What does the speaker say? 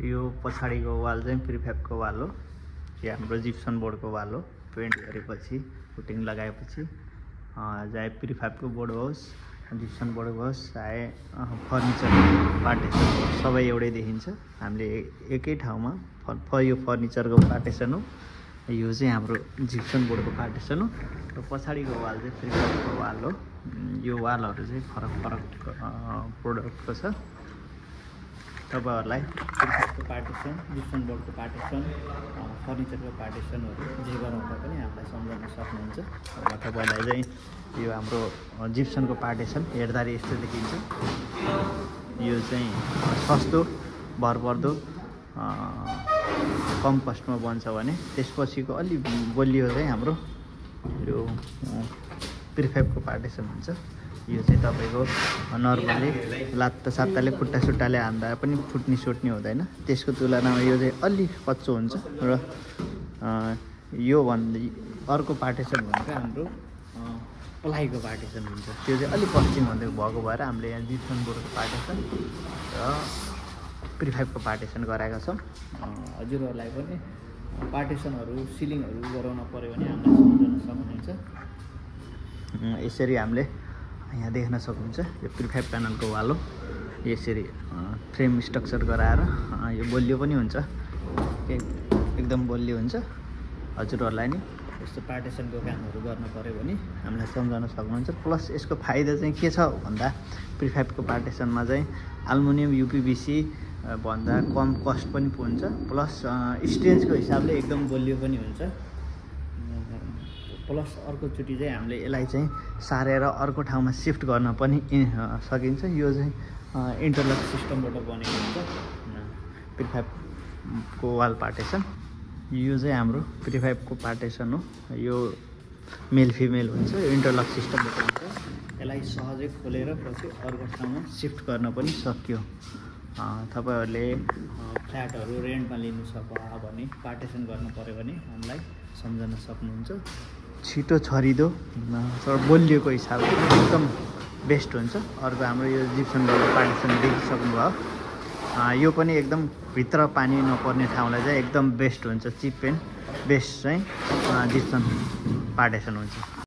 यो पछाडिको वाल चाहिँ प्रिफ्याबको वाल हो। यो हाम्रो जिप्सन बोर्डको वाल हो। पेन्ट गरेपछि फुटिङ लगाएपछि चाहे प्रिफ्याबको बोर्ड होस्, जिप्सन बोर्ड होस्, चाहे फर्निचर पार्टिसन होस्, सबै एउटै देखिन्छ। हामीले एकै ठाउँमा यो फर्निचरको पार्टिसन हो, यो चाहिँ हाम्रो जिप्सन बोर्डको पार्टिसन हो र पछाडिको वाल चाहिँ प्रिफ्याबको वाल हो। यो वालहरू चाहिँ फरक प्रोडक्टको छ। तपाईँहरूलाई प्रिफ्याबको पार्टिसन, जिप्सन बोर्डको पार्टिसन, फर्निचरको पार्टिसनहरू जे गराउँदा पनि हामीलाई सम्झाउन सक्नुहुन्छ। र तपाईँलाई चाहिँ यो हाम्रो जिप्सनको पार्टिसन हेर्दाखेरि यस्तो देखिन्छ। यो चाहिँ सस्तो, भरपर्दो, कम कस्टमा बन्छ भने त्यसपछिको अलि बलियो चाहिँ हाम्रो यो प्रिफ्याबको पार्टिसन हुन्छ। यो चाहिँ तपाईँको नर्मली लात्तासात्ताले खुट्टासुट्टाले हान्दा पनि फुट्ने हुँदैन। त्यसको तुलनामा यो चाहिँ अलि कच्चो हुन्छ। र यो भन्दा अर्को पार्टिसन भनेको हाम्रो प्लाईको पार्टिसन हुन्छ। त्यो चाहिँ अलिक पश्चिम भन्दै भएको भएर हामीले यहाँ जिप्सन बोर्डको पार्टिसन र प्रिफ्याबको पार्टिसन गराएका छौँ। हजुरहरूलाई पनि पार्टिसनहरू, सिलिङहरू गराउन पऱ्यो भने हामीलाई सम्झाउन सक्नुहुन्छ। यसरी हामीले यहाँ देख्न सक्नुहुन्छ यो प्रिफ्याब प्यानलको वाल हो। यसरी फ्रेम स्ट्रक्चर गराएर यो बलियो पनि हुन्छ, एकदम बलियो हुन्छ। हजुरहरूलाई नि यस्तो पार्टिसनको कामहरू गर्न पऱ्यो भने हामीलाई सम्झाउन सक्नुहुन्छ। प्लस यसको फाइदा चाहिँ के छ भन्दा प्रिफ्याबको पार्टिसनमा चाहिँ एल्युमिनियम UPVC भन्दा कम कस्ट पनि हुन्छ। प्लस स्ट्रेन्थको हिसाबले एकदम बलियो पनि हुन्छ। प्लस अर्कोचोटि चाहिँ हामीले यसलाई चाहिँ सारेर अर्को ठाउँमा सिफ्ट गर्न पनि सकिन्छ। यो चाहिँ इन्टरलक सिस्टमबाट बनेको हुन्छ प्रिफ्याबको वाल पार्टिसन। यो चाहिँ हाम्रो प्रिफ्याबको पार्टिसन हो। यो मेल फिमेल हुन्छ, यो इन्टरलक सिस्टमबाट हुन्छ। यसलाई सहजै खोलेर पछि अर्को ठाउँमा सिफ्ट गर्न पनि सक्यो। तपाईँहरूले फ्ल्याटहरू रेन्टमा लिनु छ भने पार्टिसन गर्नु पऱ्यो भने हामीलाई सम्झाउन सक्नुहुन्छ। छिटो छरिदो र बलियोको हिसाबले एकदम बेस्ट हुन्छ। अर्को हाम्रो यो जिप्सन बोर्डको पार्टिसन देखिसक्नुभयो। यो पनि एकदम भित्र पानी नपर्ने ठाउँलाई चाहिँ एकदम बेस्ट हुन्छ। चिप एन्ड बेस्ट चाहिँ जिप्सन पार्टिसन हुन्छ।